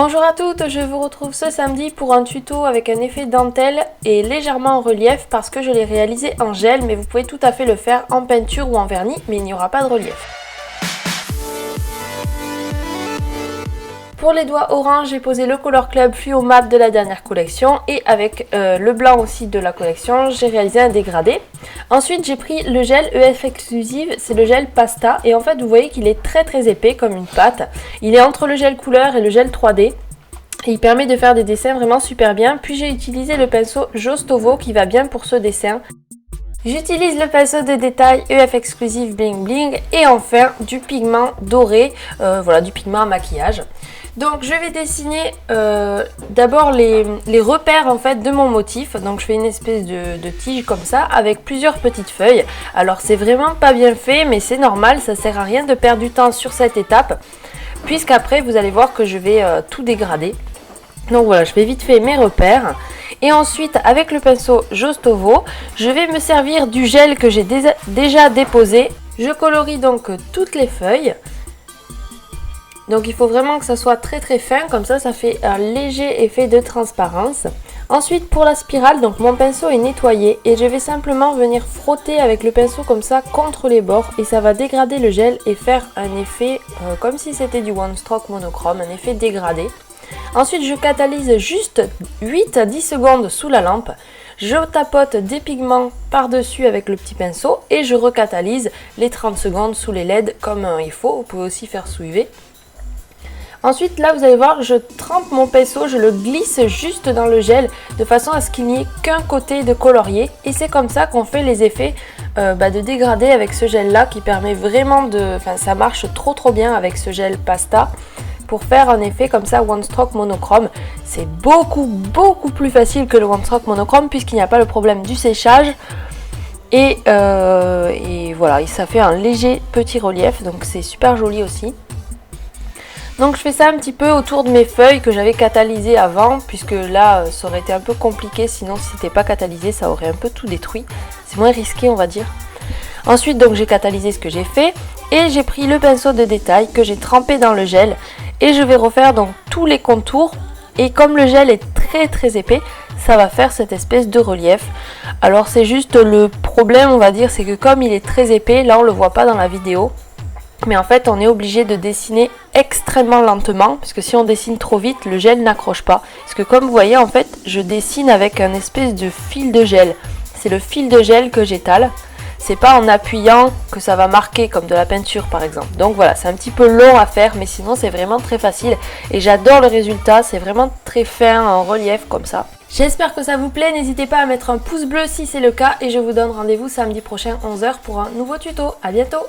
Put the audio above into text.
Bonjour à toutes, je vous retrouve ce samedi pour un tuto avec un effet dentelle et légèrement en relief parce que je l'ai réalisé en gel, mais vous pouvez tout à fait le faire en peinture ou en vernis, mais il n'y aura pas de relief. Pour les doigts orange, j'ai posé le Color Club Fluo Mat de la dernière collection et avec le blanc aussi de la collection, j'ai réalisé un dégradé. Ensuite, j'ai pris le gel EF Exclusive, c'est le gel pasta et en fait, vous voyez qu'il est très épais comme une pâte. Il est entre le gel couleur et le gel 3D. Et il permet de faire des dessins vraiment super bien. Puis j'ai utilisé le pinceau Jostovo qui va bien pour ce dessin. J'utilise le pinceau de détail EF Exclusive Bling Bling et enfin du pigment doré, voilà, du pigment à maquillage. Donc je vais dessiner d'abord les repères en fait de mon motif. Donc je fais une espèce de tige comme ça avec plusieurs petites feuilles. Alors c'est vraiment pas bien fait mais c'est normal, ça sert à rien de perdre du temps sur cette étape. Puisqu'après vous allez voir que je vais tout dégrader. Donc voilà, je fais vite fait mes repères. Et ensuite avec le pinceau Jostovo, je vais me servir du gel que j'ai déjà déposé. Je colorie donc toutes les feuilles. Donc il faut vraiment que ça soit très fin, comme ça fait un léger effet de transparence. Ensuite pour la spirale, donc mon pinceau est nettoyé et je vais simplement venir frotter avec le pinceau comme ça contre les bords et ça va dégrader le gel et faire un effet comme si c'était du One Stroke monochrome, un effet dégradé. Ensuite je catalyse juste 8 à 10 secondes sous la lampe. Je tapote des pigments par-dessus avec le petit pinceau et je recatalyse les 30 secondes sous les LED comme il faut. Vous pouvez aussi faire sous UV. Ensuite là vous allez voir, je trempe mon pinceau, je le glisse juste dans le gel de façon à ce qu'il n'y ait qu'un côté de colorier et c'est comme ça qu'on fait les effets de dégradé avec ce gel là qui permet vraiment de... Enfin ça marche trop bien avec ce gel pasta pour faire un effet comme ça One Stroke monochrome. C'est beaucoup plus facile que le One Stroke monochrome puisqu'il n'y a pas le problème du séchage et voilà, et ça fait un léger petit relief donc c'est super joli aussi. Donc je fais ça un petit peu autour de mes feuilles que j'avais catalysées avant, puisque là ça aurait été un peu compliqué, sinon si c'était pas catalysé ça aurait un peu tout détruit. C'est moins risqué on va dire. Ensuite donc j'ai catalysé ce que j'ai fait et j'ai pris le pinceau de détail que j'ai trempé dans le gel et je vais refaire donc tous les contours et comme le gel est très épais, ça va faire cette espèce de relief. Alors c'est juste le problème on va dire, c'est que comme il est très épais, là on le voit pas dans la vidéo. Mais en fait on est obligé de dessiner extrêmement lentement parce que si on dessine trop vite le gel n'accroche pas. Parce que comme vous voyez en fait je dessine avec un espèce de fil de gel. C'est le fil de gel que j'étale. C'est pas en appuyant que ça va marquer comme de la peinture par exemple. Donc voilà, c'est un petit peu long à faire mais sinon c'est vraiment très facile. Et j'adore le résultat, c'est vraiment très fin en relief comme ça. J'espère que ça vous plaît, n'hésitez pas à mettre un pouce bleu si c'est le cas. Et je vous donne rendez-vous samedi prochain 11 h pour un nouveau tuto. À bientôt.